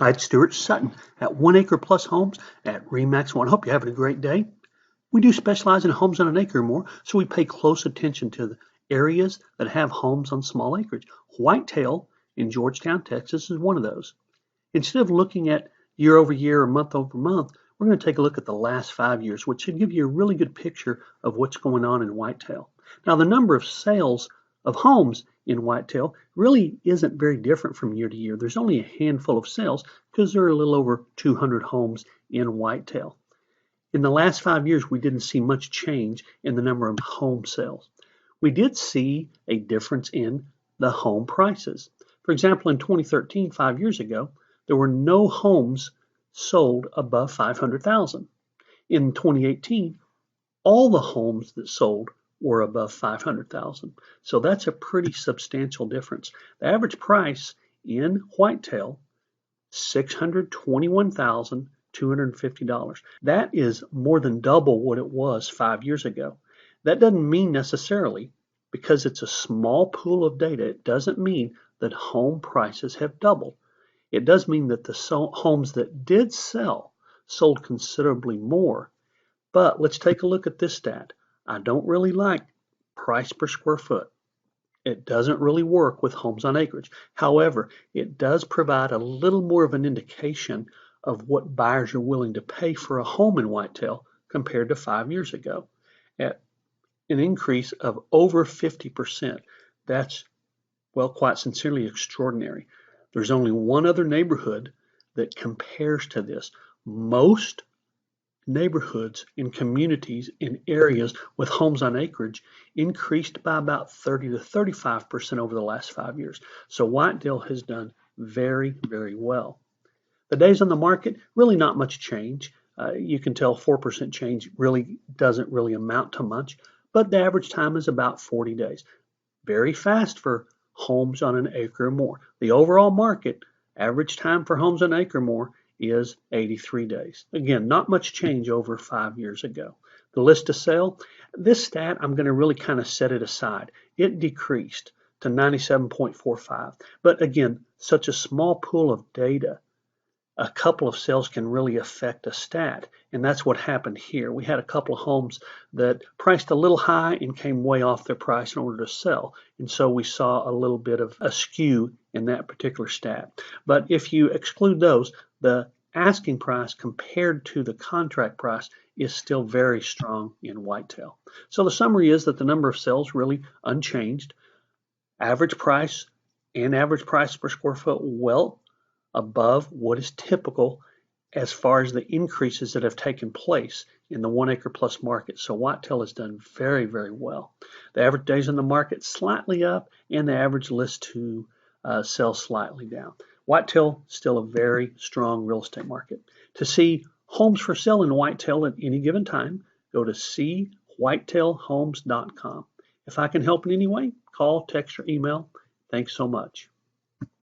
Hi, it's Stuart Sutton at 1 Acre Plus Homes at Remax 1. Hope you're having a great day. We do specialize in homes on an acre or more, so we pay close attention to the areas that have homes on small acreage. Whitetail in Georgetown, Texas is one of those. Instead of looking at year over year or month over month, we're going to take a look at the last 5 years, which should give you a really good picture of what's going on in Whitetail. Now, the number of sales of homes in Whitetail really isn't very different from year to year. There's only a handful of sales because there are a little over 200 homes in Whitetail. In the last 5 years, we didn't see much change in the number of home sales. We did see a difference in the home prices. For example, in 2013, 5 years ago, there were no homes sold above $500,000. In 2018, all the homes that sold were above $500,000. So that's a pretty substantial difference. The average price in Whitetail, $621,250. That is more than double what it was 5 years ago. That doesn't mean necessarily, because it's a small pool of data, it doesn't mean that home prices have doubled. It does mean that the homes that did sell sold considerably more. But let's take a look at this stat. I don't really like price per square foot. It doesn't really work with homes on acreage. However, it does provide a little more of an indication of what buyers are willing to pay for a home in Whitetail compared to 5 years ago. At an increase of over 50%. That's, well, quite sincerely extraordinary. There's only one other neighborhood that compares to this. Most neighborhoods in communities in areas with homes on acreage increased by about 30 to 35% over the last 5 years. So Whitetail has done very, very well. The days on the market, really not much change. You can tell 4% change really doesn't really amount to much, but the average time is about 40 days. Very fast for homes on an acre or more. The overall market average time for homes on an acre or more is 83 days. Again, not much change over 5 years ago. The list to sell, this stat, I'm going to really kind of set it aside. It decreased to 97.45. But again, such a small pool of data, a couple of sales can really affect a stat. And that's what happened here. We had a couple of homes that priced a little high and came way off their price in order to sell. And so we saw a little bit of a skew in that particular stat. But if you exclude those, the asking price compared to the contract price is still very strong in Whitetail. So the summary is that the number of sales really unchanged. Average price and average price per square foot well above what is typical as far as the increases that have taken place in the 1 acre plus market. So Whitetail has done very, very well. The average days on the market slightly up, and the average list to sell slightly down. Whitetail still a very strong real estate market. To see homes for sale in Whitetail at any given time, go to whitetailhomes.com. If I can help in any way, call, text, or email. Thanks so much.